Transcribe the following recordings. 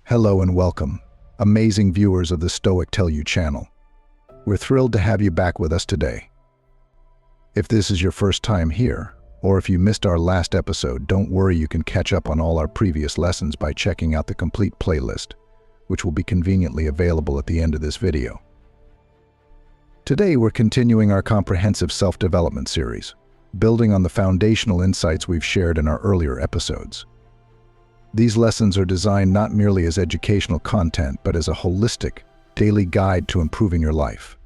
Hello and welcome, amazing viewers of the Stoic Tell You channel. We're thrilled to have you back with us today. If this is your first time here, or if you missed our last episode, don't worry, you can catch up on all our previous lessons by checking out the complete playlist, which will be conveniently available at the end of this video. Today we're continuing our comprehensive self-development series, building on the foundational insights we've shared in our earlier episodes. These lessons are designed not merely as educational content, but as a holistic, daily guide to improving your life.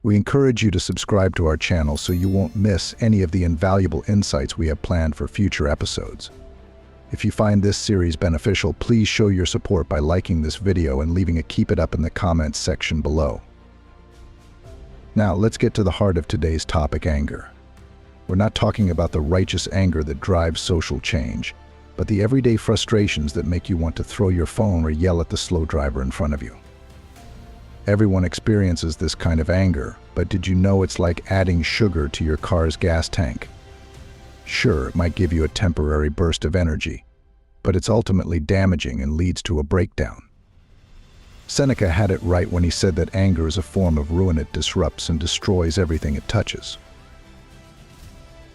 We encourage you to subscribe to our channel so you won't miss any of the invaluable insights we have planned for future episodes. If you find this series beneficial, please show your support by liking this video and leaving a keep it up in the comments section below. Now, let's get to the heart of today's topic: anger. We're not talking about the righteous anger that drives social change, but the everyday frustrations that make you want to throw your phone or yell at the slow driver in front of you. Everyone experiences this kind of anger, but did you know it's like adding sugar to your car's gas tank? Sure, it might give you a temporary burst of energy, but it's ultimately damaging and leads to a breakdown. Seneca had it right when he said that anger is a form of ruin. It disrupts and destroys everything it touches.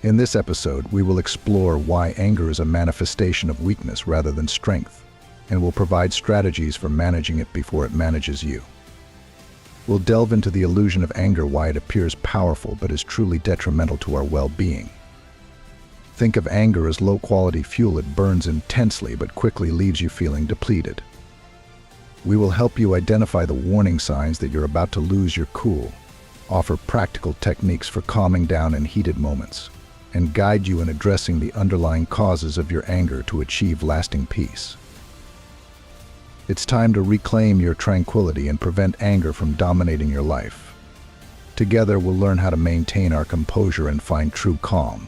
In this episode, we will explore why anger is a manifestation of weakness rather than strength, and will provide strategies for managing it before it manages you. We'll delve into the illusion of anger, why it appears powerful but is truly detrimental to our well-being. Think of anger as low-quality fuel. It burns intensely but quickly leaves you feeling depleted. We will help you identify the warning signs that you're about to lose your cool, offer practical techniques for calming down in heated moments, and guide you in addressing the underlying causes of your anger to achieve lasting peace. It's time to reclaim your tranquility and prevent anger from dominating your life. Together, we'll learn how to maintain our composure and find true calm.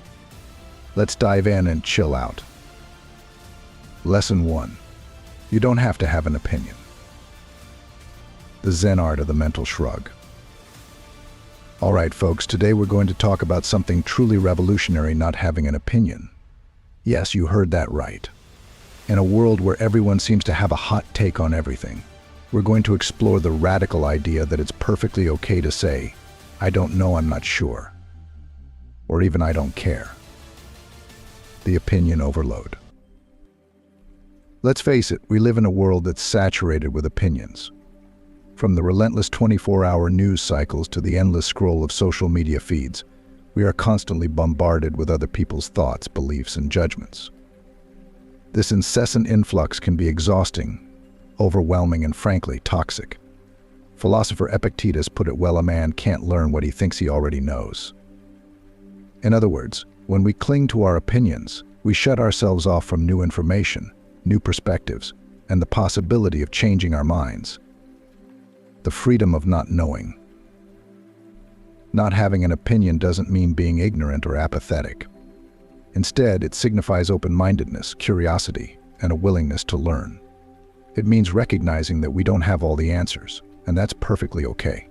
Let's dive in and chill out. Lesson 1. You don't have to have an opinion. The Zen art of the mental shrug. All right, folks, today we're going to talk about something truly revolutionary: not having an opinion. Yes, you heard that right. In a world where everyone seems to have a hot take on everything, we're going to explore the radical idea that it's perfectly okay to say, "I don't know, I'm not sure," or even "I don't care." The opinion overload. Let's face it, we live in a world that's saturated with opinions. From the relentless 24-hour news cycles to the endless scroll of social media feeds, we are constantly bombarded with other people's thoughts, beliefs, and judgments. This incessant influx can be exhausting, overwhelming, and frankly, toxic. Philosopher Epictetus put it well: a man can't learn what he thinks he already knows. In other words, when we cling to our opinions, we shut ourselves off from new information, new perspectives, and the possibility of changing our minds. The freedom of not knowing. Not having an opinion doesn't mean being ignorant or apathetic. Instead, it signifies open-mindedness, curiosity, and a willingness to learn. It means recognizing that we don't have all the answers, and that's perfectly okay.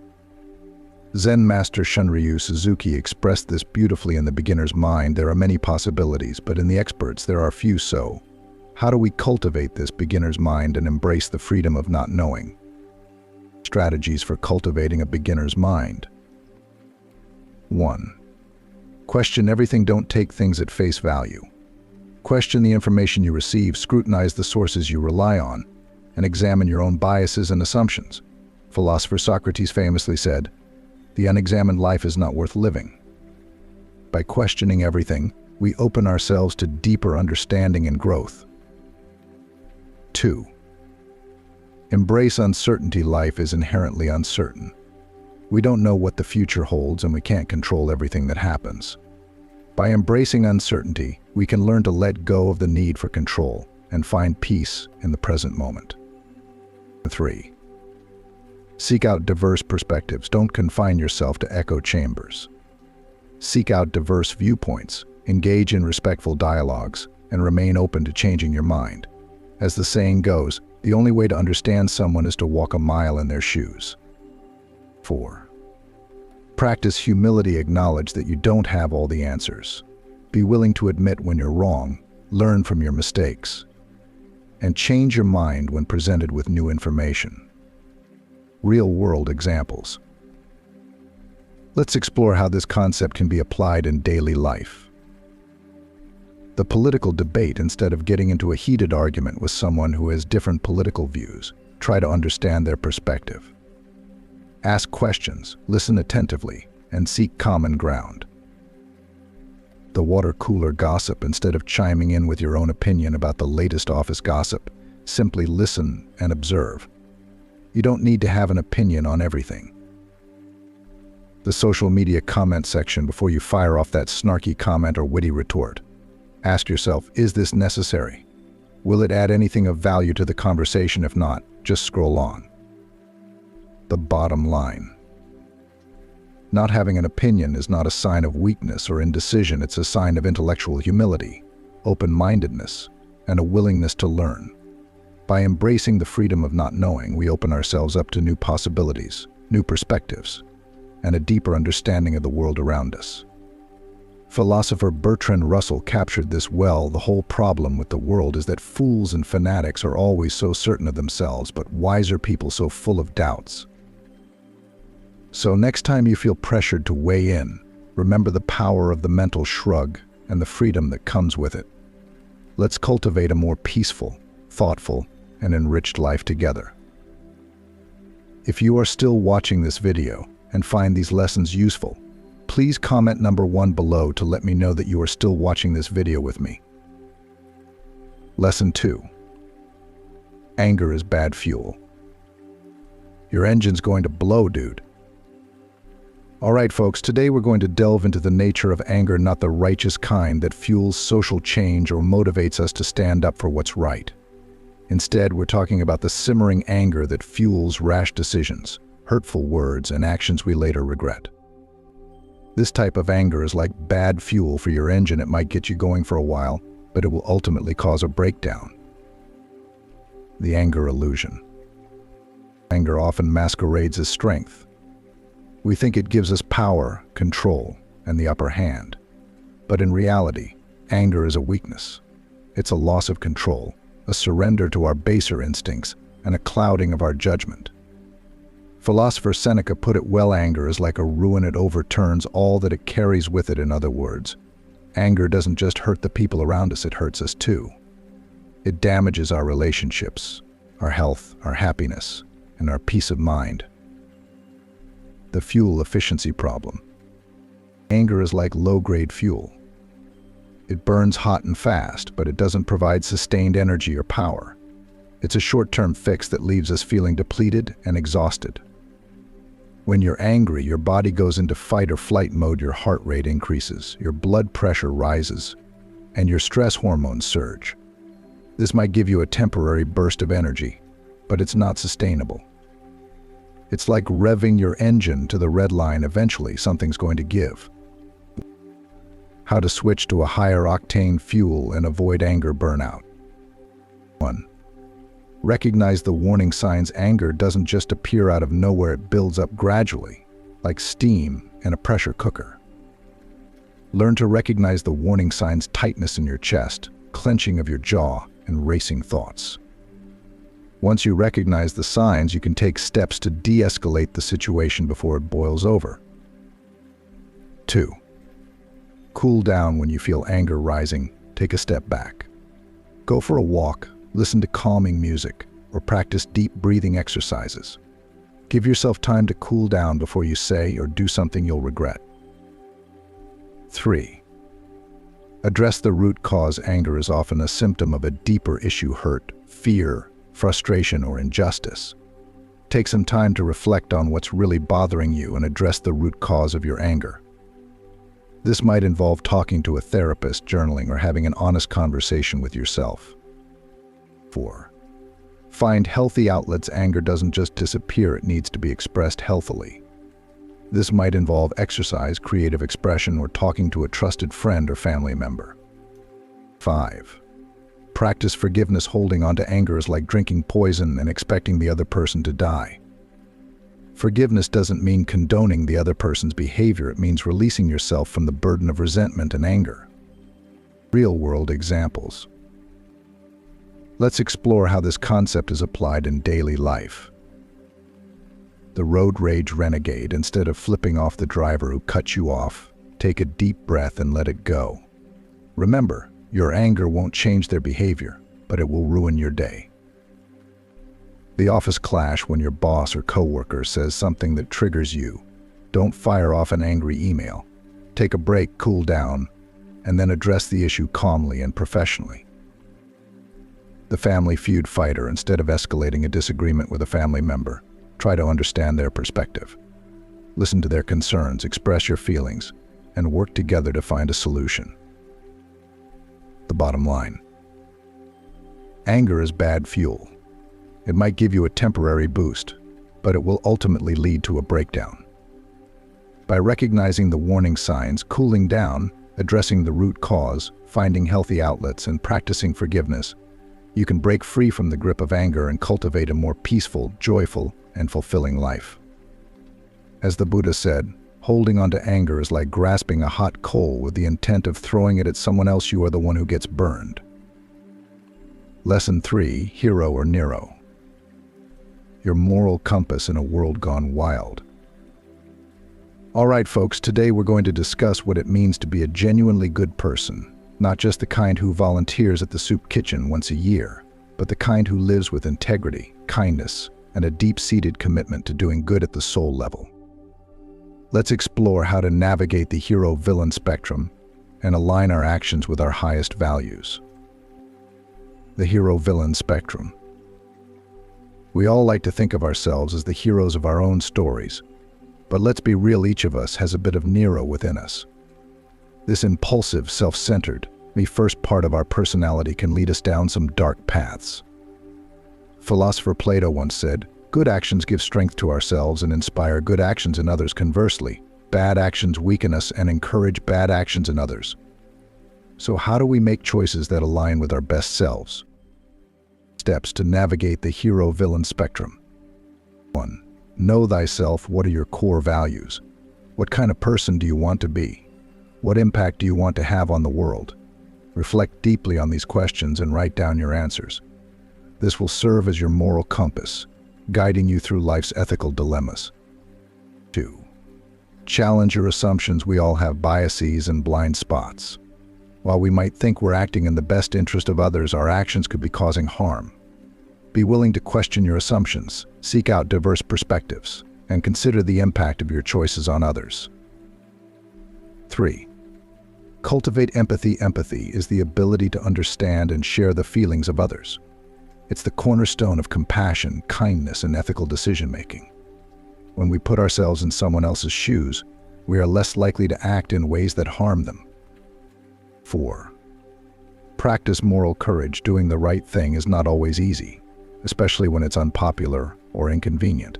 Zen master Shunryu Suzuki expressed this beautifully in The Beginner's Mind. There are many possibilities, but in the experts there are few. So, how do we cultivate this beginner's mind and embrace the freedom of not knowing? Strategies for cultivating a beginner's mind. 1. Question everything. Don't take things at face value. Question the information you receive, scrutinize the sources you rely on, and examine your own biases and assumptions. Philosopher Socrates famously said, "The unexamined life is not worth living." By questioning everything, we open ourselves to deeper understanding and growth. 2. Embrace uncertainty. Life is inherently uncertain. We don't know what the future holds, and we can't control everything that happens. By embracing uncertainty, we can learn to let go of the need for control and find peace in the present moment. 3. Seek out diverse perspectives. Don't confine yourself to echo chambers. Seek out diverse viewpoints, engage in respectful dialogues, and remain open to changing your mind. As the saying goes, the only way to understand someone is to walk a mile in their shoes. 4. Practice humility. Acknowledge that you don't have all the answers. Be willing to admit when you're wrong, learn from your mistakes, and change your mind when presented with new information. Real-world examples. Let's explore how this concept can be applied in daily life. The political debate. Instead of getting into a heated argument with someone who has different political views, try to understand their perspective. Ask questions, listen attentively, and seek common ground. The water cooler gossip. Instead of chiming in with your own opinion about the latest office gossip, simply listen and observe. You don't need to have an opinion on everything. The social media comment section. Before you fire off that snarky comment or witty retort, ask yourself, is this necessary? Will it add anything of value to the conversation? If not, just scroll on. The bottom line. Not having an opinion is not a sign of weakness or indecision. It's a sign of intellectual humility, open-mindedness, and a willingness to learn. By embracing the freedom of not knowing, we open ourselves up to new possibilities, new perspectives, and a deeper understanding of the world around us. Philosopher Bertrand Russell captured this well. The whole problem with the world is that fools and fanatics are always so certain of themselves, but wiser people so full of doubts. So next time you feel pressured to weigh in, remember the power of the mental shrug and the freedom that comes with it. Let's cultivate a more peaceful, thoughtful, and enriched life together. If you are still watching this video and find these lessons useful, please comment number 1 below to let me know that you are still watching this video with me. Lesson 2. Anger is bad fuel. Your engine's going to blow, dude. Alright folks, today we're going to delve into the nature of anger, not the righteous kind that fuels social change or motivates us to stand up for what's right. Instead, we're talking about the simmering anger that fuels rash decisions, hurtful words, and actions we later regret. This type of anger is like bad fuel for your engine. It might get you going for a while, but it will ultimately cause a breakdown. The anger illusion. Anger often masquerades as strength. We think it gives us power, control, and the upper hand. But in reality, anger is a weakness. It's a loss of control, a surrender to our baser instincts, and a clouding of our judgment. Philosopher Seneca put it well: anger is like a ruin. It overturns all that it carries with it. In other words, anger doesn't just hurt the people around us, it hurts us too. It damages our relationships, our health, our happiness, and our peace of mind. The fuel efficiency problem. Anger is like low-grade fuel. It burns hot and fast, but it doesn't provide sustained energy or power. It's a short-term fix that leaves us feeling depleted and exhausted. When you're angry, your body goes into fight or flight mode. Your heart rate increases, your blood pressure rises, and your stress hormones surge. This might give you a temporary burst of energy, but it's not sustainable. It's like revving your engine to the red line. Eventually, something's going to give. How to switch to a higher octane fuel and avoid anger burnout. 1. Recognize the warning signs. Anger doesn't just appear out of nowhere. It builds up gradually, like steam in a pressure cooker. Learn to recognize the warning signs: tightness in your chest, clenching of your jaw, and racing thoughts. Once you recognize the signs, you can take steps to de-escalate the situation before it boils over. 2. Cool down when you feel anger rising. Take a step back. Go for a walk, listen to calming music, or practice deep breathing exercises. Give yourself time to cool down before you say or do something you'll regret. 3. Address the root cause. Anger is often a symptom of a deeper issue: hurt, fear, frustration, or injustice. Take some time to reflect on what's really bothering you and address the root cause of your anger. This might involve talking to a therapist, journaling, or having an honest conversation with yourself. 4. Find healthy outlets. Anger doesn't just disappear, it needs to be expressed healthily. This might involve exercise, creative expression, or talking to a trusted friend or family member. 5. Practice forgiveness. Holding on to anger is like drinking poison and expecting the other person to die. Forgiveness doesn't mean condoning the other person's behavior. It means releasing yourself from the burden of resentment and anger. Real-world examples. Let's explore how this concept is applied in daily life. The road rage renegade, instead of flipping off the driver who cut you off, take a deep breath and let it go. Remember, your anger won't change their behavior, but it will ruin your day. The office clash when your boss or coworker says something that triggers you. Don't fire off an angry email. Take a break, cool down, and then address the issue calmly and professionally. The family feud fighter, instead of escalating a disagreement with a family member, try to understand their perspective. Listen to their concerns, express your feelings, and work together to find a solution. The bottom line. Anger is bad fuel. It might give you a temporary boost, but it will ultimately lead to a breakdown. By recognizing the warning signs, cooling down, addressing the root cause, finding healthy outlets, and practicing forgiveness, you can break free from the grip of anger and cultivate a more peaceful, joyful, and fulfilling life. As the Buddha said, holding on to anger is like grasping a hot coal with the intent of throwing it at someone else. You are the one who gets burned. Lesson 3, Hero or Nero. Your moral compass in a world gone wild. All right, folks, today we're going to discuss what it means to be a genuinely good person, not just the kind who volunteers at the soup kitchen once a year, but the kind who lives with integrity, kindness, and a deep-seated commitment to doing good at the soul level. Let's explore how to navigate the hero-villain spectrum and align our actions with our highest values. The hero-villain spectrum. We all like to think of ourselves as the heroes of our own stories, but let's be real, each of us has a bit of Nero within us. This impulsive, self-centered, me-first part of our personality can lead us down some dark paths. Philosopher Plato once said, "Good actions give strength to ourselves and inspire good actions in others. Conversely, bad actions weaken us and encourage bad actions in others." So how do we make choices that align with our best selves? Steps to navigate the hero-villain spectrum. 1. Know thyself. What are your core values? What kind of person do you want to be? What impact do you want to have on the world? Reflect deeply on these questions and write down your answers. This will serve as your moral compass, guiding you through life's ethical dilemmas. 2. Challenge your assumptions. We all have biases and blind spots. While we might think we're acting in the best interest of others, our actions could be causing harm. Be willing to question your assumptions, seek out diverse perspectives, and consider the impact of your choices on others. 3. Cultivate empathy. Empathy is the ability to understand and share the feelings of others. It's the cornerstone of compassion, kindness, and ethical decision-making. When we put ourselves in someone else's shoes, we are less likely to act in ways that harm them. 4. Practice moral courage. Doing the right thing is not always easy, especially when it's unpopular or inconvenient.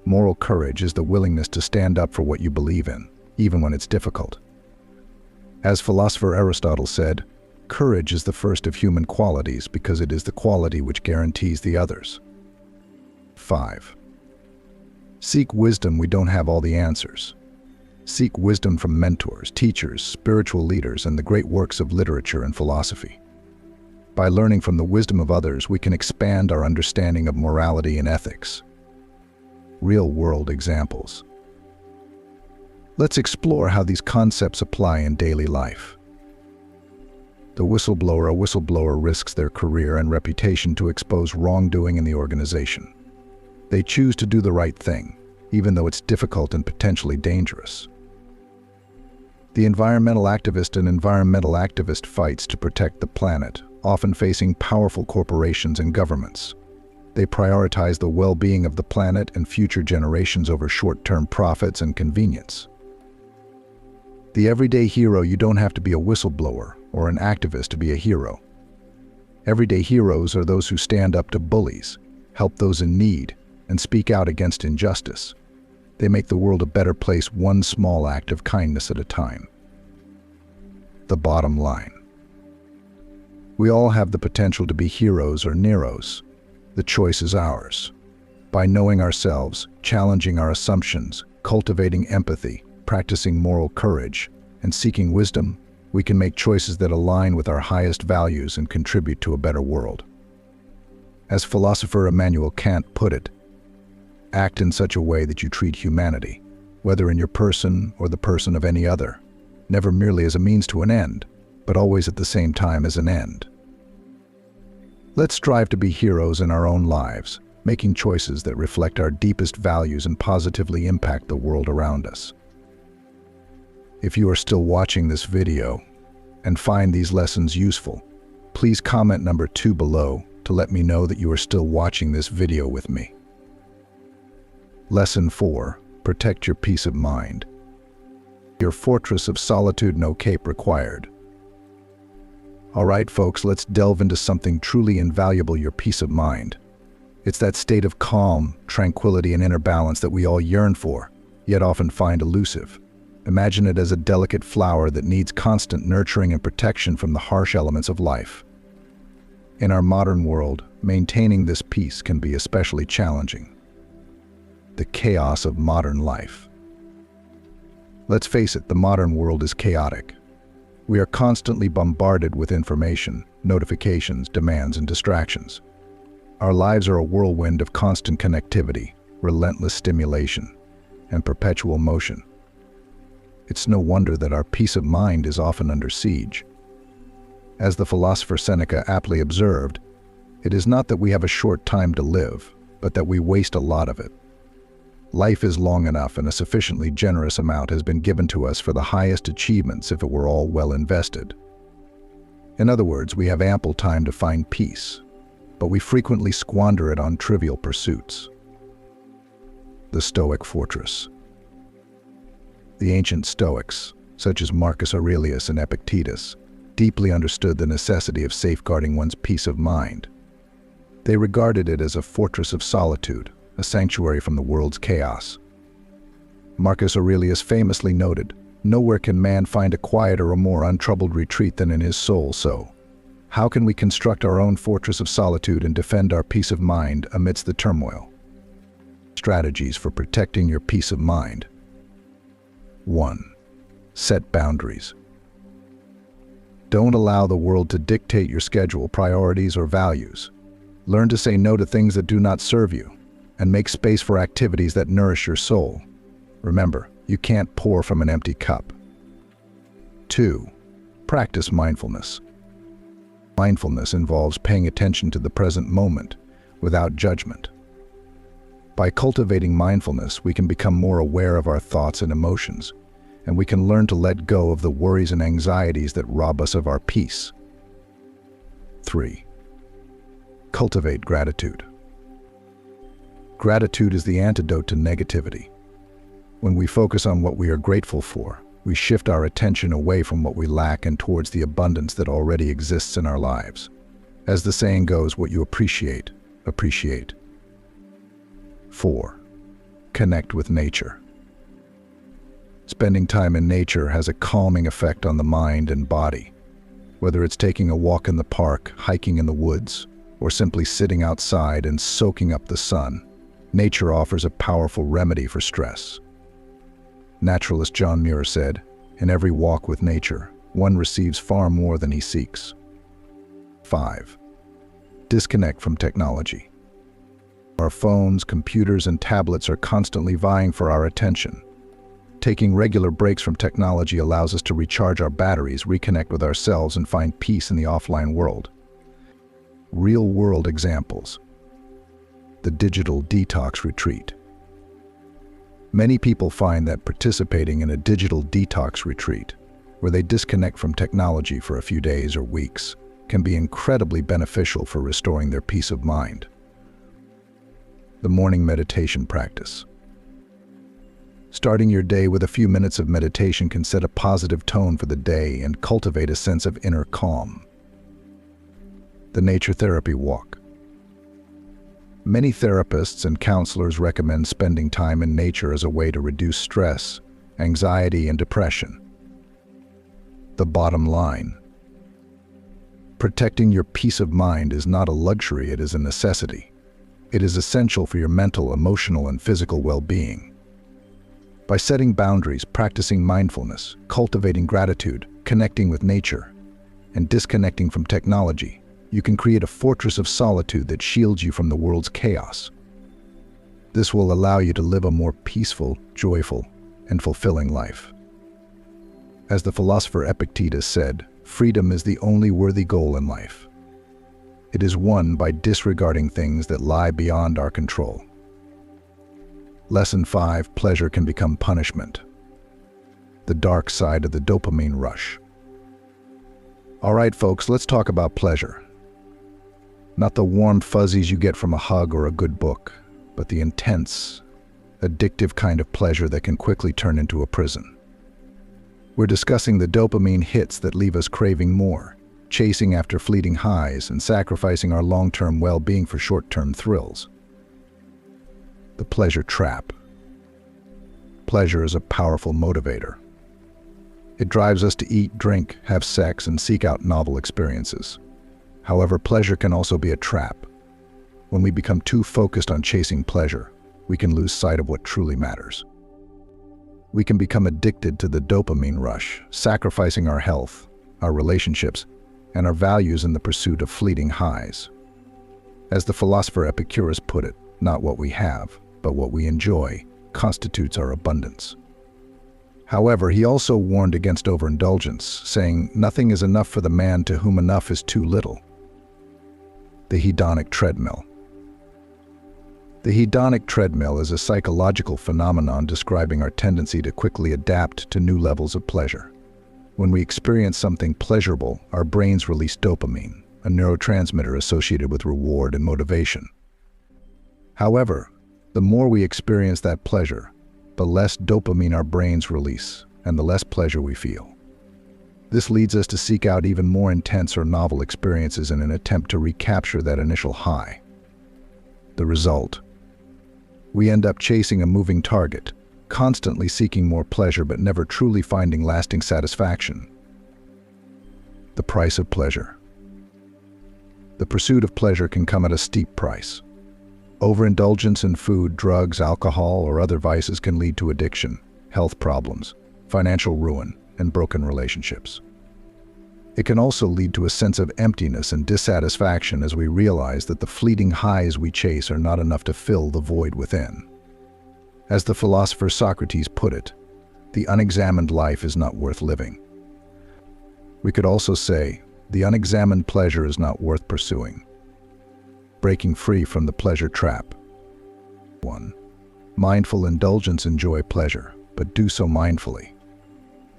Moral courage is the willingness to stand up for what you believe in, even when it's difficult. As philosopher Aristotle said, courage is the first of human qualities because it is the quality which guarantees the others. 5. Seek wisdom. We don't have all the answers. Seek wisdom from mentors, teachers, spiritual leaders, and the great works of literature and philosophy. By learning from the wisdom of others, we can expand our understanding of morality and ethics. Real-world examples. Let's explore how these concepts apply in daily life. The whistleblower. A whistleblower risks their career and reputation to expose wrongdoing in the organization. They choose to do the right thing, even though it's difficult and potentially dangerous. The environmental activist. An environmental activist fights to protect the planet, often facing powerful corporations and governments. They prioritize the well-being of the planet and future generations over short-term profits and convenience. The everyday hero. You don't have to be a whistleblower or an activist to be a hero. Everyday heroes are those who stand up to bullies, help those in need, and speak out against injustice. They make the world a better place, one small act of kindness at a time. The bottom line. We all have the potential to be heroes or Neros. The choice is ours. By knowing ourselves, challenging our assumptions, cultivating empathy, practicing moral courage, and seeking wisdom, we can make choices that align with our highest values and contribute to a better world. As philosopher Immanuel Kant put it, act in such a way that you treat humanity, whether in your person or the person of any other, never merely as a means to an end, but always at the same time as an end. Let's strive to be heroes in our own lives, making choices that reflect our deepest values and positively impact the world around us. If you are still watching this video and find these lessons useful, please comment number 2 below to let me know that you are still watching this video with me. Lesson 4. Protect your peace of mind. Your fortress of solitude, no cape required. Alright folks, let's delve into something truly invaluable, your peace of mind. It's that state of calm, tranquility, and inner balance that we all yearn for, yet often find elusive. Imagine it as a delicate flower that needs constant nurturing and protection from the harsh elements of life. In our modern world, maintaining this peace can be especially challenging. The chaos of modern life. Let's face it, the modern world is chaotic. We are constantly bombarded with information, notifications, demands, and distractions. Our lives are a whirlwind of constant connectivity, relentless stimulation, and perpetual motion. It's no wonder that our peace of mind is often under siege. As the philosopher Seneca aptly observed, it is not that we have a short time to live, but that we waste a lot of it. Life is long enough, and a sufficiently generous amount has been given to us for the highest achievements if it were all well invested. In other words, we have ample time to find peace, but we frequently squander it on trivial pursuits. The Stoic fortress. The ancient Stoics, such as Marcus Aurelius and Epictetus, deeply understood the necessity of safeguarding one's peace of mind. They regarded it as a fortress of solitude, a sanctuary from the world's chaos. Marcus Aurelius famously noted, "Nowhere can man find a quieter or more untroubled retreat than in his soul, so how can we construct our own fortress of solitude and defend our peace of mind amidst the turmoil?" Strategies for protecting your peace of mind. 1. Set boundaries. Don't allow the world to dictate your schedule, priorities, or values. Learn to say no to things that do not serve you, and make space for activities that nourish your soul. Remember, you can't pour from an empty cup. 2. Practice mindfulness. Mindfulness involves paying attention to the present moment without judgment. By cultivating mindfulness, we can become more aware of our thoughts and emotions, and we can learn to let go of the worries and anxieties that rob us of our peace. 3. Cultivate gratitude. Gratitude is the antidote to negativity. When we focus on what we are grateful for, we shift our attention away from what we lack and towards the abundance that already exists in our lives. As the saying goes, what you appreciate, appreciate. 4. Connect with nature. Spending time in nature has a calming effect on the mind and body. Whether it's taking a walk in the park, hiking in the woods, or simply sitting outside and soaking up the sun, nature offers a powerful remedy for stress. Naturalist John Muir said, "In every walk with nature, one receives far more than he seeks." 5. Disconnect from technology. Our phones, computers, and tablets are constantly vying for our attention. Taking regular breaks from technology allows us to recharge our batteries, reconnect with ourselves, and find peace in the offline world. Real-world examples. The digital detox retreat. Many people find that participating in a digital detox retreat, where they disconnect from technology for a few days or weeks, can be incredibly beneficial for restoring their peace of mind. The morning meditation practice. Starting your day with a few minutes of meditation can set a positive tone for the day and cultivate a sense of inner calm. The nature therapy walk. Many therapists and counselors recommend spending time in nature as a way to reduce stress, anxiety, and depression. The bottom line. Protecting your peace of mind is not a luxury, it is a necessity. It is essential for your mental, emotional, and physical well-being. By setting boundaries, practicing mindfulness, cultivating gratitude, connecting with nature, and disconnecting from technology, You can create a fortress of solitude that shields you from the world's chaos. This will allow you to live a more peaceful, joyful, and fulfilling life. As the philosopher Epictetus said, freedom is the only worthy goal in life. It is won by disregarding things that lie beyond our control. Lesson 5: Pleasure can become punishment. The dark side of the dopamine rush. All right, folks, let's talk about pleasure. Not the warm fuzzies you get from a hug or a good book, but the intense, addictive kind of pleasure that can quickly turn into a prison. We're discussing the dopamine hits that leave us craving more, chasing after fleeting highs, and sacrificing our long-term well-being for short-term thrills. The pleasure trap. Pleasure is a powerful motivator. It drives us to eat, drink, have sex, and seek out novel experiences. However, pleasure can also be a trap. When we become too focused on chasing pleasure, we can lose sight of what truly matters. We can become addicted to the dopamine rush, sacrificing our health, our relationships, and our values in the pursuit of fleeting highs. As the philosopher Epicurus put it, not what we have, but what we enjoy, constitutes our abundance. However, he also warned against overindulgence, saying, "Nothing is enough for the man to whom enough is too little." The hedonic treadmill. The hedonic treadmill is a psychological phenomenon describing our tendency to quickly adapt to new levels of pleasure. When we experience something pleasurable, our brains release dopamine, a neurotransmitter associated with reward and motivation. However, the more we experience that pleasure, the less dopamine our brains release, and the less pleasure we feel. This leads us to seek out even more intense or novel experiences in an attempt to recapture that initial high. The result? We end up chasing a moving target, constantly seeking more pleasure but never truly finding lasting satisfaction. The price of pleasure. The pursuit of pleasure can come at a steep price. Overindulgence in food, drugs, alcohol, or other vices can lead to addiction, health problems, financial ruin, and broken relationships. It can also lead to a sense of emptiness and dissatisfaction as we realize that the fleeting highs we chase are not enough to fill the void within. As the philosopher Socrates put it, the unexamined life is not worth living. We could also say, the unexamined pleasure is not worth pursuing. Breaking free from the pleasure trap. 1. Mindful indulgence. Enjoy pleasure, but do so mindfully.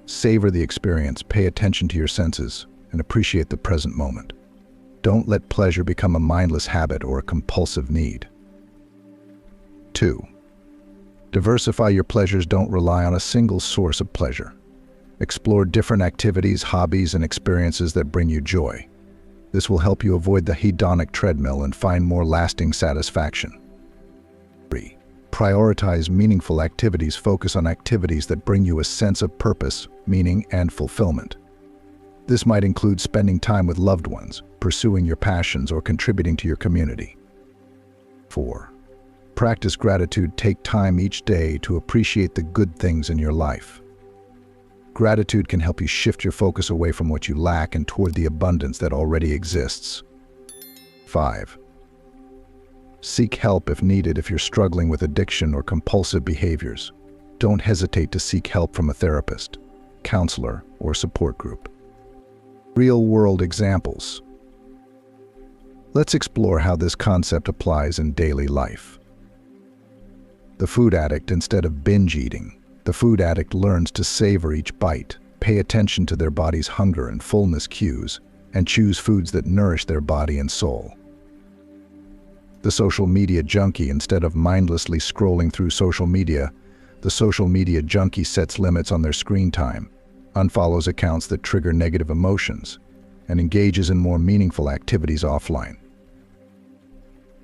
Savor the experience, pay attention to your senses, and appreciate the present moment. Don't let pleasure become a mindless habit or a compulsive need. 2. Diversify your pleasures. Don't rely on a single source of pleasure. Explore different activities, hobbies, and experiences that bring you joy. This will help you avoid the hedonic treadmill and find more lasting satisfaction. 3. Prioritize meaningful activities. Focus on activities that bring you a sense of purpose, meaning, and fulfillment. This might include spending time with loved ones, pursuing your passions, or contributing to your community. 4. Practice gratitude. Take time each day to appreciate the good things in your life. Gratitude can help you shift your focus away from what you lack and toward the abundance that already exists. 5. Seek help if needed. If you're struggling with addiction or compulsive behaviors, don't hesitate to seek help from a therapist, counselor, or support group. Real-world examples. Let's explore how this concept applies in daily life. The food addict. Instead of binge eating, the food addict learns to savor each bite, pay attention to their body's hunger and fullness cues, and choose foods that nourish their body and soul. The social media junkie. Instead of mindlessly scrolling through social media, the social media junkie sets limits on their screen time, unfollows accounts that trigger negative emotions, and engages in more meaningful activities offline.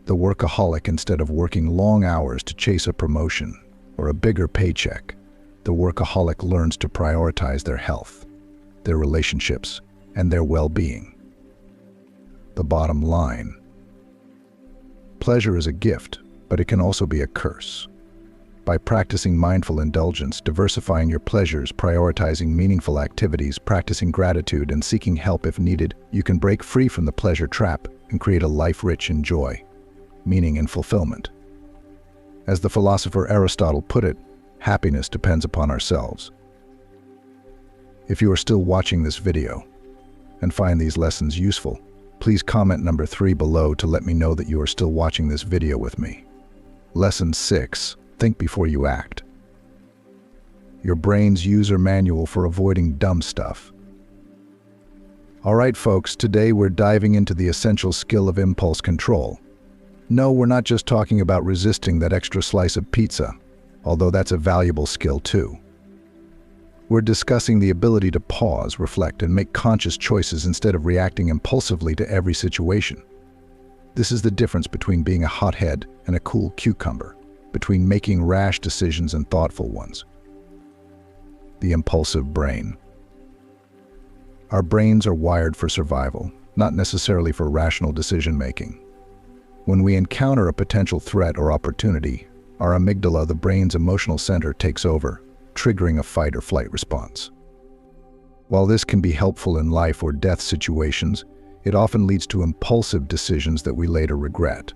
The workaholic. Instead of working long hours to chase a promotion or a bigger paycheck, the workaholic learns to prioritize their health, their relationships, and their well-being. The bottom line. Pleasure is a gift, but it can also be a curse. By practicing mindful indulgence, diversifying your pleasures, prioritizing meaningful activities, practicing gratitude, and seeking help if needed, you can break free from the pleasure trap and create a life rich in joy, meaning, and fulfillment. As the philosopher Aristotle put it, happiness depends upon ourselves. If you are still watching this video and find these lessons useful, please comment number 3 below to let me know that you are still watching this video with me. Lesson 6. Think before you act. Your brain's user manual for avoiding dumb stuff. All right, folks, today we're diving into the essential skill of impulse control. No, we're not just talking about resisting that extra slice of pizza, although that's a valuable skill too. We're discussing the ability to pause, reflect, and make conscious choices instead of reacting impulsively to every situation. This is the difference between being a hothead and a cool cucumber, between making rash decisions and thoughtful ones. The impulsive brain. Our brains are wired for survival, not necessarily for rational decision-making. When we encounter a potential threat or opportunity, our amygdala, the brain's emotional center, takes over, triggering a fight or flight response. While this can be helpful in life or death situations, it often leads to impulsive decisions that we later regret.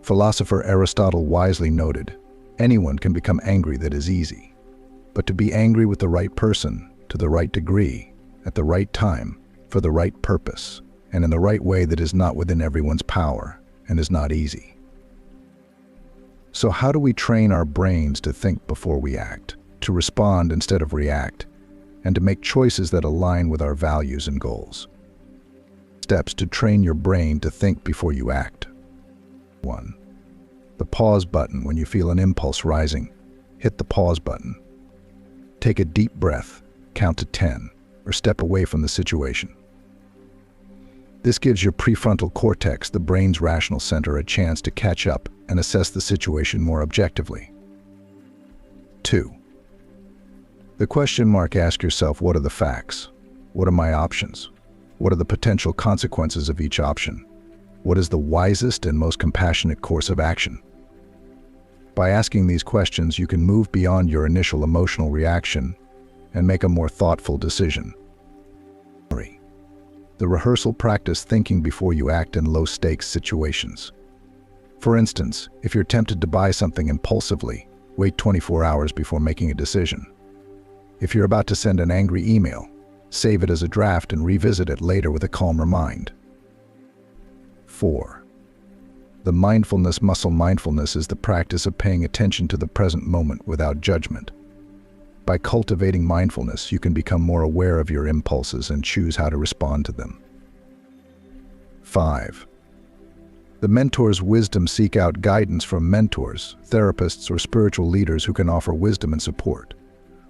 Philosopher Aristotle wisely noted, anyone can become angry, that is easy. But to be angry with the right person, to the right degree, at the right time, for the right purpose, and in the right way, that is not within everyone's power and is not easy. So how do we train our brains to think before we act, to respond instead of react, and to make choices that align with our values and goals? Steps to train your brain to think before you act. 1. The pause button. When you feel an impulse rising, hit the pause button. Take a deep breath, count to 10, or step away from the situation. This gives your prefrontal cortex, the brain's rational center, a chance to catch up and assess the situation more objectively. 2. The question mark. Ask yourself, what are the facts? What are my options? What are the potential consequences of each option? What is the wisest and most compassionate course of action? By asking these questions, you can move beyond your initial emotional reaction and make a more thoughtful decision. 3. The rehearsal. Practice thinking before you act in low-stakes situations. For instance, if you're tempted to buy something impulsively, wait 24 hours before making a decision. If you're about to send an angry email, save it as a draft and revisit it later with a calmer mind. 4. The mindfulness muscle. Mindfulness is the practice of paying attention to the present moment without judgment. By cultivating mindfulness, you can become more aware of your impulses and choose how to respond to them. 5. The mentor's wisdom. Seek out guidance from mentors, therapists, or spiritual leaders who can offer wisdom and support.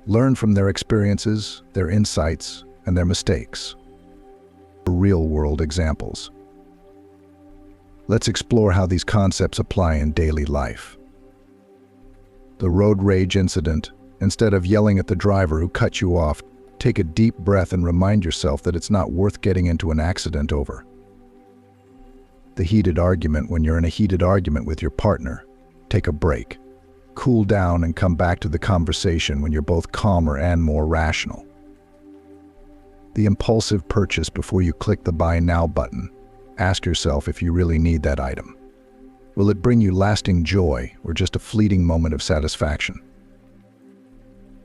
Learn from their experiences, their insights, and their mistakes. Real-world examples. Let's explore how these concepts apply in daily life. The road rage incident. Instead of yelling at the driver who cut you off, take a deep breath and remind yourself that it's not worth getting into an accident over. The heated argument. When you're in a heated argument with your partner, take a break. Cool down and come back to the conversation when you're both calmer and more rational. The impulsive purchase. Before you click the Buy Now button, ask yourself if you really need that item. Will it bring you lasting joy or just a fleeting moment of satisfaction?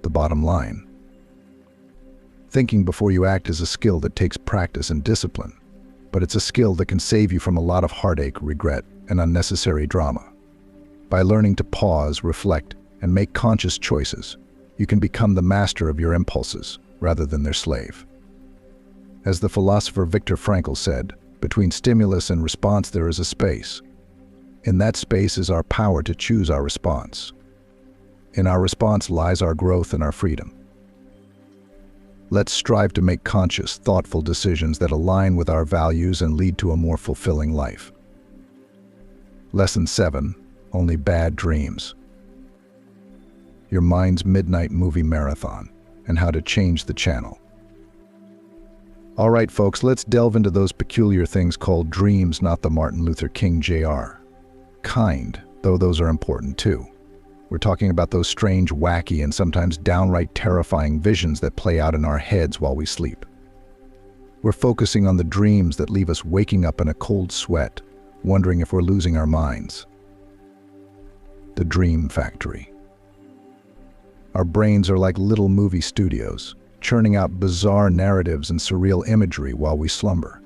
The bottom line. Thinking before you act is a skill that takes practice and discipline, but it's a skill that can save you from a lot of heartache, regret, and unnecessary drama. By learning to pause, reflect, and make conscious choices, you can become the master of your impulses rather than their slave. As the philosopher Viktor Frankl said, between stimulus and response there is a space. In that space is our power to choose our response. In our response lies our growth and our freedom. Let's strive to make conscious, thoughtful decisions that align with our values and lead to a more fulfilling life. Lesson 7. Only bad dreams. Your mind's midnight movie marathon and how to change the channel. All right, folks, let's delve into those peculiar things called dreams, not the Martin Luther King Jr. kind, though those are important too. We're talking about those strange, wacky, and sometimes downright terrifying visions that play out in our heads while we sleep. We're focusing on the dreams that leave us waking up in a cold sweat, wondering if we're losing our minds. The Dream Factory. Our brains are like little movie studios, churning out bizarre narratives and surreal imagery while we slumber.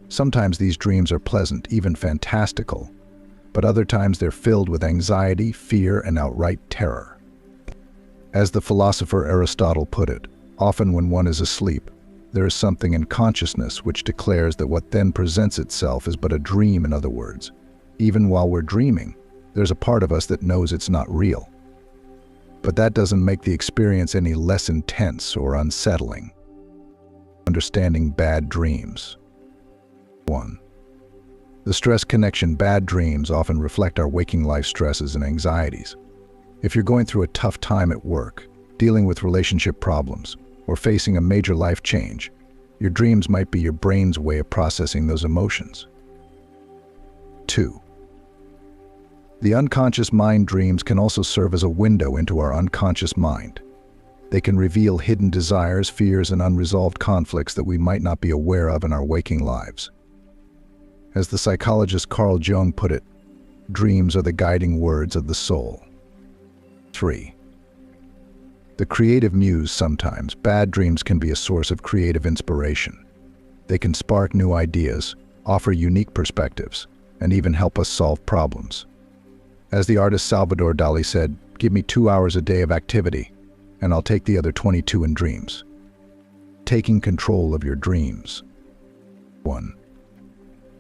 Sometimes these dreams are pleasant, even fantastical, but other times they're filled with anxiety, fear, and outright terror. As the philosopher Aristotle put it, often when one is asleep, there is something in consciousness which declares that what then presents itself is but a dream. In other words, even while we're dreaming, there's a part of us that knows it's not real. But that doesn't make the experience any less intense or unsettling. Understanding bad dreams. 1. The stress connection. Bad dreams often reflect our waking life stresses and anxieties. If you're going through a tough time at work, dealing with relationship problems, or facing a major life change, your dreams might be your brain's way of processing those emotions. 2. The unconscious mind. Dreams can also serve as a window into our unconscious mind. They can reveal hidden desires, fears, and unresolved conflicts that we might not be aware of in our waking lives. As the psychologist Carl Jung put it, dreams are the guiding words of the soul. 3. The creative muse. Sometimes bad dreams can be a source of creative inspiration. They can spark new ideas, offer unique perspectives, and even help us solve problems. As the artist Salvador Dali said, "Give me 2 hours a day of activity, and I'll take the other 22 in dreams." Taking control of your dreams. 1.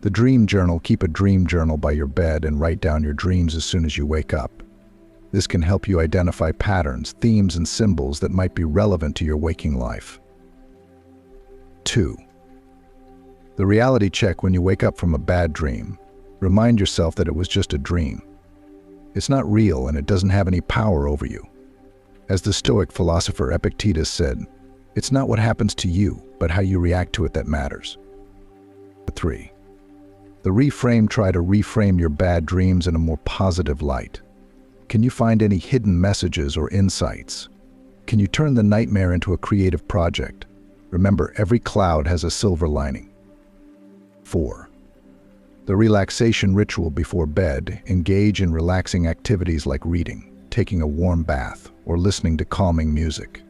The Dream Journal. Keep a dream journal by your bed and write down your dreams as soon as you wake up. This can help you identify patterns, themes, and symbols that might be relevant to your waking life. 2. The reality check. When you wake up from a bad dream, remind yourself that it was just a dream. It's not real and it doesn't have any power over you. As the Stoic philosopher Epictetus said, it's not what happens to you, but how you react to it that matters. 3. The reframe. Try to reframe your bad dreams in a more positive light. Can you find any hidden messages or insights? Can you turn the nightmare into a creative project? Remember, every cloud has a silver lining. 4. The relaxation ritual. Before bed, engage in relaxing activities like reading, taking a warm bath, or listening to calming music.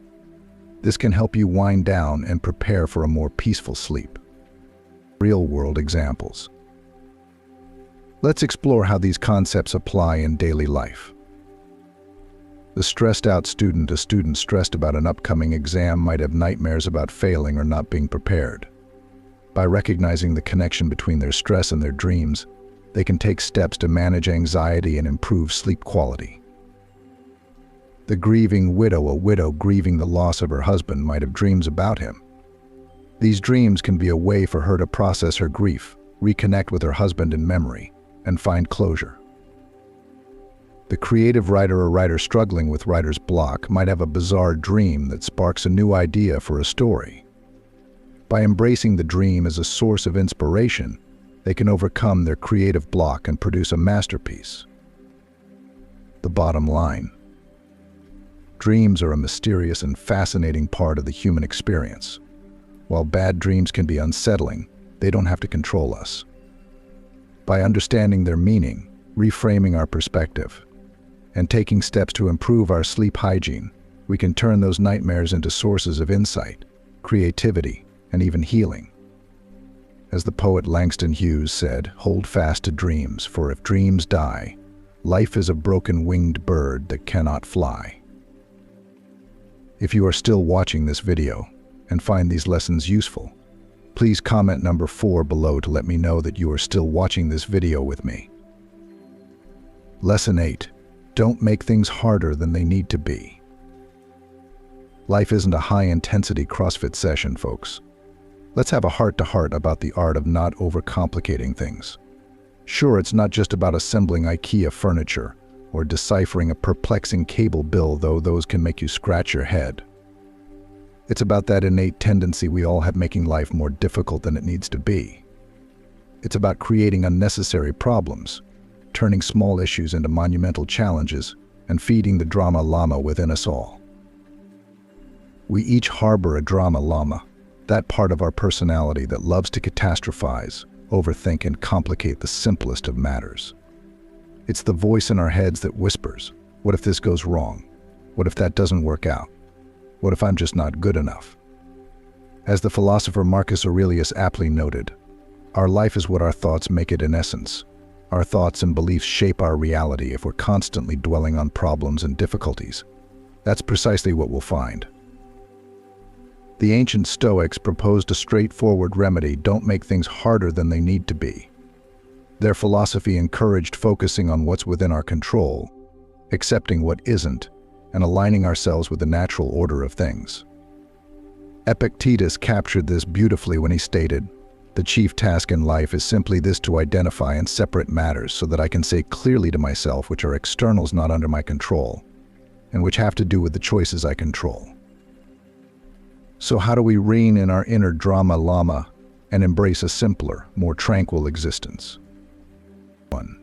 This can help you wind down and prepare for a more peaceful sleep. Real-world examples. Let's explore how these concepts apply in daily life. The stressed-out student. A student stressed about an upcoming exam might have nightmares about failing or not being prepared. By recognizing the connection between their stress and their dreams, they can take steps to manage anxiety and improve sleep quality. The grieving widow. A widow grieving the loss of her husband might have dreams about him. These dreams can be a way for her to process her grief, reconnect with her husband in memory, and find closure. The creative writer. A writer struggling with writer's block might have a bizarre dream that sparks a new idea for a story. By embracing the dream as a source of inspiration, they can overcome their creative block and produce a masterpiece. The bottom line. Dreams are a mysterious and fascinating part of the human experience. While bad dreams can be unsettling, they don't have to control us. By understanding their meaning, reframing our perspective, and taking steps to improve our sleep hygiene, we can turn those nightmares into sources of insight, creativity, and even healing. As the poet Langston Hughes said, "Hold fast to dreams, for if dreams die, life is a broken-winged bird that cannot fly." If you are still watching this video and find these lessons useful, please comment number 4 below to let me know that you are still watching this video with me. Lesson 8. Don't make things harder than they need to be. Life isn't a high-intensity CrossFit session, folks. Let's have a heart-to-heart about the art of not overcomplicating things. Sure, it's not just about assembling IKEA furniture or deciphering a perplexing cable bill, though those can make you scratch your head. It's about that innate tendency we all have, making life more difficult than it needs to be. It's about creating unnecessary problems, turning small issues into monumental challenges, and feeding the drama llama within us all. We each harbor a drama llama, that part of our personality that loves to catastrophize, overthink, and complicate the simplest of matters. It's the voice in our heads that whispers, what if this goes wrong? What if that doesn't work out? What if I'm just not good enough? As the philosopher Marcus Aurelius aptly noted, our life is what our thoughts make it in essence. Our thoughts and beliefs shape our reality if we're constantly dwelling on problems and difficulties. That's precisely what we'll find. The ancient Stoics proposed a straightforward remedy: don't make things harder than they need to be. Their philosophy encouraged focusing on what's within our control, accepting what isn't, and aligning ourselves with the natural order of things. Epictetus captured this beautifully when he stated, "The chief task in life is simply this: to identify and separate matters so that I can say clearly to myself which are externals not under my control, and which have to do with the choices I control." So how do we rein in our inner drama llama and embrace a simpler, more tranquil existence? 1.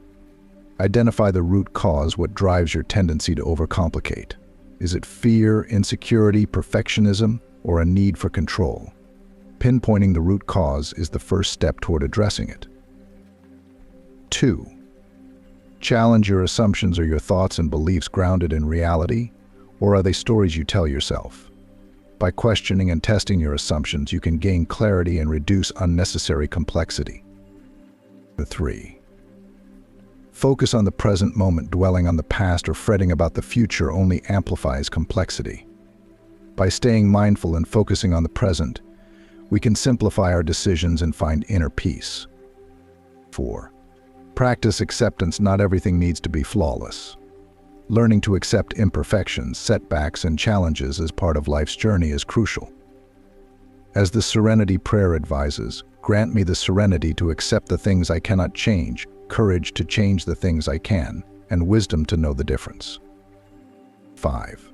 Identify the root cause, what drives your tendency to overcomplicate. Is it fear, insecurity, perfectionism, or a need for control? Pinpointing the root cause is the first step toward addressing it. 2. Challenge your assumptions. Are your thoughts and beliefs grounded in reality, or are they stories you tell yourself? By questioning and testing your assumptions, you can gain clarity and reduce unnecessary complexity. 3. Focus on the present moment. Dwelling on the past or fretting about the future only amplifies complexity. By staying mindful and focusing on the present, we can simplify our decisions and find inner peace. 4. Practice acceptance. Not everything needs to be flawless. Learning to accept imperfections, setbacks, and challenges as part of life's journey is crucial. As the Serenity Prayer advises, grant me the serenity to accept the things I cannot change, courage to change the things I can, and wisdom to know the difference. 5.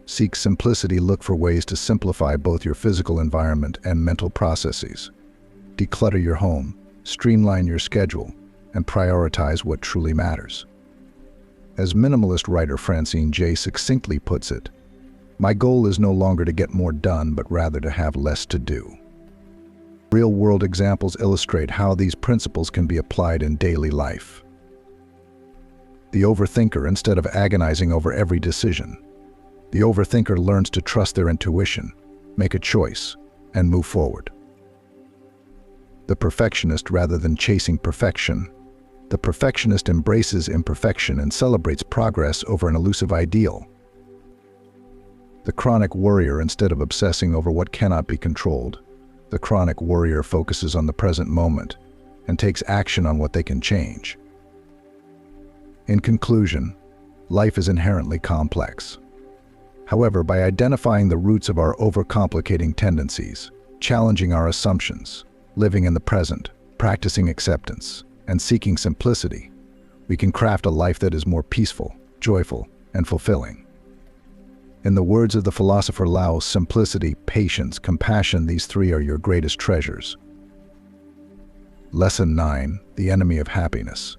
Seek simplicity. Look for ways to simplify both your physical environment and mental processes. Declutter your home, streamline your schedule, and prioritize what truly matters. As minimalist writer Francine J. succinctly puts it, "My goal is no longer to get more done, but rather to have less to do." Real-world examples illustrate how these principles can be applied in daily life. The overthinker, instead of agonizing over every decision, the overthinker learns to trust their intuition, make a choice, and move forward. The perfectionist, rather than chasing perfection, the perfectionist embraces imperfection and celebrates progress over an elusive ideal. The chronic worrier, instead of obsessing over what cannot be controlled, the chronic worrier focuses on the present moment and takes action on what they can change. In conclusion, life is inherently complex. However, by identifying the roots of our overcomplicating tendencies, challenging our assumptions, living in the present, practicing acceptance, and seeking simplicity, we can craft a life that is more peaceful, joyful, and fulfilling. In the words of the philosopher Lao, simplicity, patience, compassion, these three are your greatest treasures. Lesson 9, the enemy of happiness.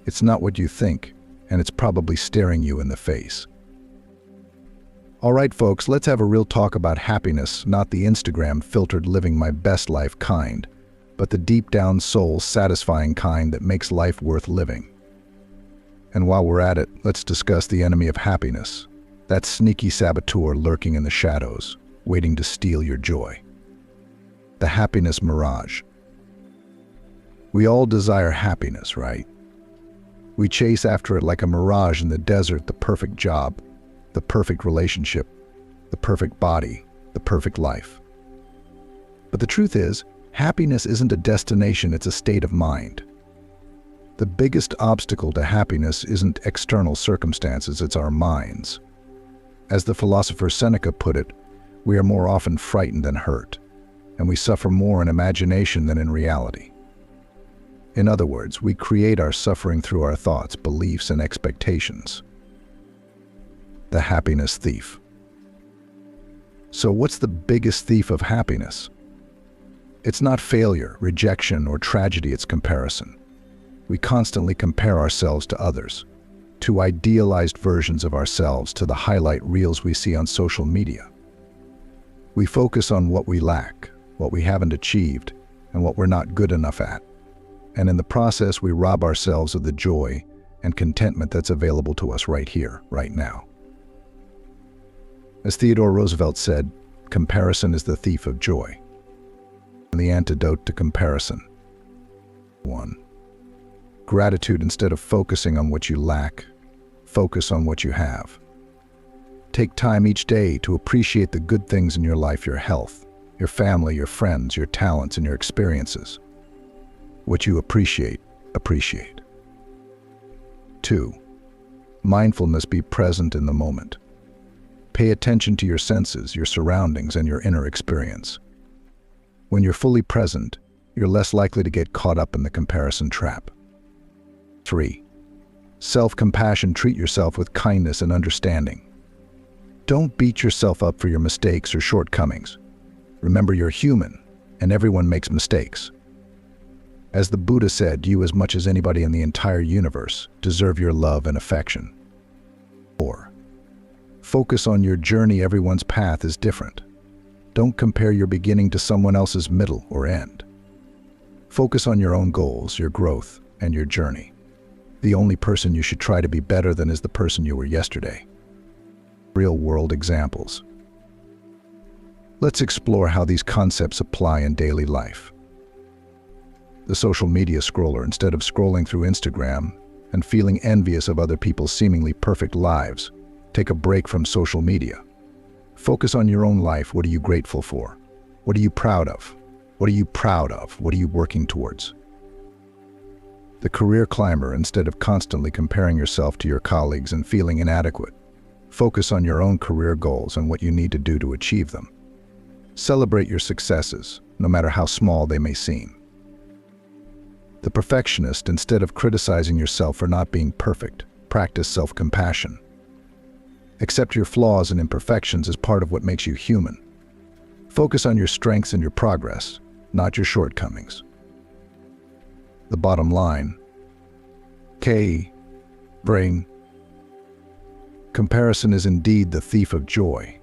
It's not what you think, and it's probably staring you in the face. All right, folks, let's have a real talk about happiness, not the Instagram-filtered living my best life kind, but the deep-down soul-satisfying kind that makes life worth living. And while we're at it, let's discuss the enemy of happiness, that sneaky saboteur lurking in the shadows, waiting to steal your joy. The happiness mirage. We all desire happiness, right? We chase after it like a mirage in the desert: the perfect job, the perfect relationship, the perfect body, the perfect life. But the truth is, happiness isn't a destination, it's a state of mind. The biggest obstacle to happiness isn't external circumstances, it's our minds. As the philosopher Seneca put it, we are more often frightened than hurt, and we suffer more in imagination than in reality. In other words, we create our suffering through our thoughts, beliefs, and expectations. The happiness thief. So what's the biggest thief of happiness? It's not failure, rejection, or tragedy, it's comparison. We constantly compare ourselves to others, to idealized versions of ourselves to the highlight reels we see on social media. We focus on what we lack, what we haven't achieved, and what we're not good enough at. And in the process, we rob ourselves of the joy and contentment that's available to us right here, right now. As Theodore Roosevelt said, comparison is the thief of joy. And the antidote to comparison. 1. Gratitude. Instead of focusing on what you lack, focus on what you have. Take time each day to appreciate the good things in your life, your health, your family, your friends, your talents, and your experiences. What you appreciate, appreciate. 2. Mindfulness. Be present in the moment. Pay attention to your senses, your surroundings, and your inner experience. When you're fully present, you're less likely to get caught up in the comparison trap. 3. Self-compassion. Treat yourself with kindness and understanding. Don't beat yourself up for your mistakes or shortcomings. Remember, you're human, and everyone makes mistakes. As the Buddha said, you, as much as anybody in the entire universe, deserve your love and affection. 4. Focus on your journey. Everyone's path is different. Don't compare your beginning to someone else's middle or end. Focus on your own goals, your growth, and your journey. The only person you should try to be better than is the person you were yesterday. Real-world examples. Let's explore how these concepts apply in daily life. The social media scroller. Instead of scrolling through Instagram and feeling envious of other people's seemingly perfect lives, take a break from social media. Focus on your own life. What are you grateful for? What are you proud of? What are you proud of? What are you working towards? The career climber. Instead of constantly comparing yourself to your colleagues and feeling inadequate, focus on your own career goals and what you need to do to achieve them. Celebrate your successes, no matter how small they may seem. The perfectionist. Instead of criticizing yourself for not being perfect, practice self-compassion. Accept your flaws and imperfections as part of what makes you human. Focus on your strengths and your progress, not your shortcomings. The bottom line. Brain. Comparison is indeed the thief of joy.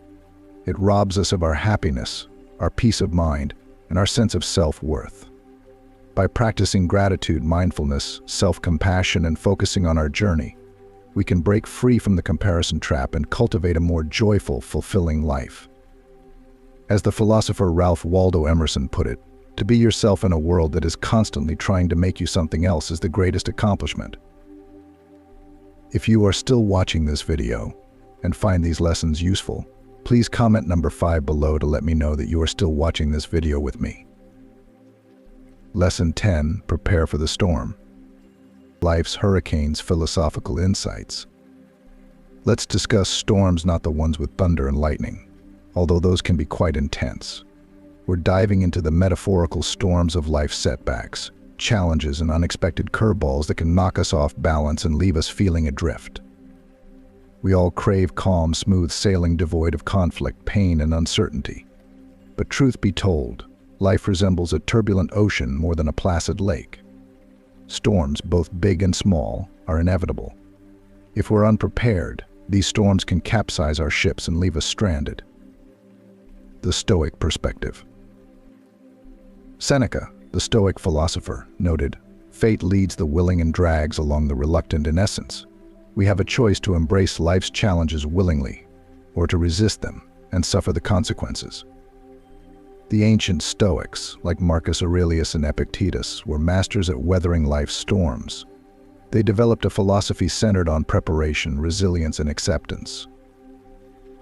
It robs us of our happiness, our peace of mind, and our sense of self-worth. By practicing gratitude, mindfulness, self-compassion, and focusing on our journey, we can break free from the comparison trap and cultivate a more joyful, fulfilling life. As the philosopher Ralph Waldo Emerson put it, to be yourself in a world that is constantly trying to make you something else is the greatest accomplishment. If you are still watching this video and find these lessons useful, please comment number 5 below to let me know that you are still watching this video with me. Lesson 10. Prepare for the storm. Life's hurricanes. Philosophical insights. Let's discuss storms, not the ones with thunder and lightning, although those can be quite intense. We're diving into the metaphorical storms of life's setbacks, challenges, and unexpected curveballs that can knock us off balance and leave us feeling adrift. We all crave calm, smooth sailing devoid of conflict, pain, and uncertainty. But truth be told, life resembles a turbulent ocean more than a placid lake. Storms, both big and small, are inevitable. If we're unprepared, these storms can capsize our ships and leave us stranded. The Stoic perspective. Seneca, the Stoic philosopher, noted, "Fate leads the willing and drags along the reluctant. In essence, we have a choice to embrace life's challenges willingly, or to resist them and suffer the consequences." The ancient Stoics, like Marcus Aurelius and Epictetus, were masters at weathering life's storms. They developed a philosophy centered on preparation, resilience, and acceptance.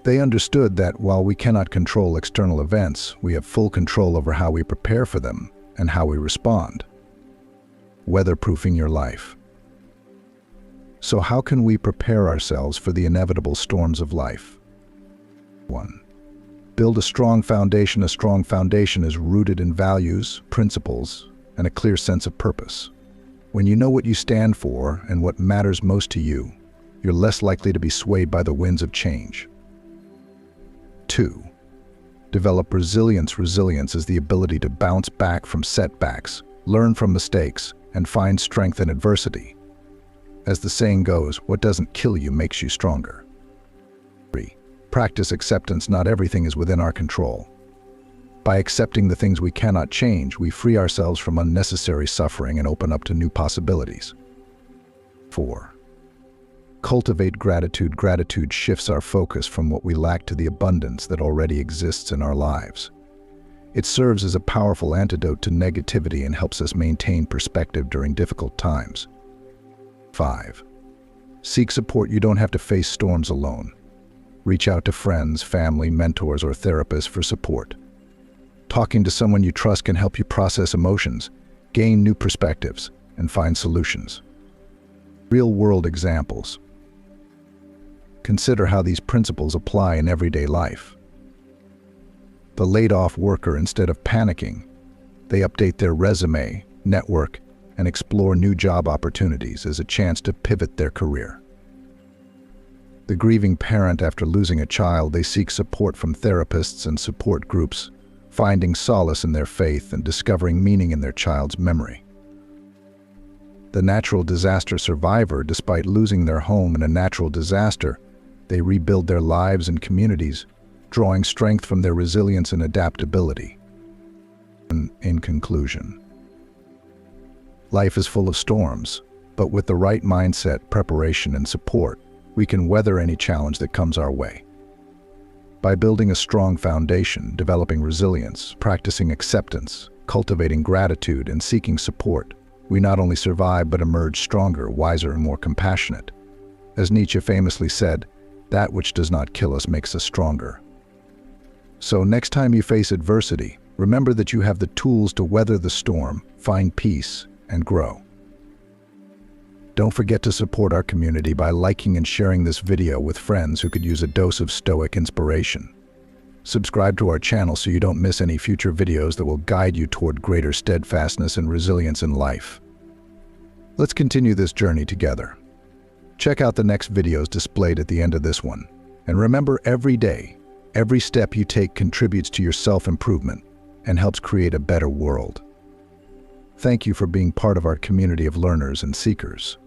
They understood that while we cannot control external events, we have full control over how we prepare for them and how we respond. Weatherproofing your life. So how can we prepare ourselves for the inevitable storms of life? 1. Build a strong foundation. A strong foundation is rooted in values, principles, and a clear sense of purpose. When you know what you stand for and what matters most to you, you're less likely to be swayed by the winds of change. 2. Develop resilience. Resilience is the ability to bounce back from setbacks, learn from mistakes, and find strength in adversity. As the saying goes, what doesn't kill you makes you stronger. 3. Practice acceptance. Not everything is within our control. By accepting the things we cannot change, we free ourselves from unnecessary suffering and open up to new possibilities. 4. Cultivate gratitude. Gratitude shifts our focus from what we lack to the abundance that already exists in our lives. It serves as a powerful antidote to negativity and helps us maintain perspective during difficult times. 5. Seek support. You don't have to face storms alone. Reach out to friends, family, mentors, or therapists for support. Talking to someone you trust can help you process emotions, gain new perspectives, and find solutions. Real-world examples. Consider how these principles apply in everyday life. The laid-off worker, instead of panicking, they update their resume, network, and explore new job opportunities as a chance to pivot their career. The grieving parent, after losing a child, they seek support from therapists and support groups, finding solace in their faith and discovering meaning in their child's memory. The natural disaster survivor, despite losing their home in a natural disaster, they rebuild their lives and communities, drawing strength from their resilience and adaptability. In conclusion, life is full of storms, but with the right mindset, preparation, and support, we can weather any challenge that comes our way. By building a strong foundation, developing resilience, practicing acceptance, cultivating gratitude, and seeking support, we not only survive but emerge stronger, wiser, and more compassionate. As Nietzsche famously said, that which does not kill us makes us stronger. So next time you face adversity, remember that you have the tools to weather the storm, find peace, and grow. Don't forget to support our community by liking and sharing this video with friends who could use a dose of Stoic inspiration. Subscribe to our channel so you don't miss any future videos that will guide you toward greater steadfastness and resilience in life. Let's continue this journey together. Check out the next videos displayed at the end of this one. And remember, every day, every step you take contributes to your self-improvement and helps create a better world. Thank you for being part of our community of learners and seekers.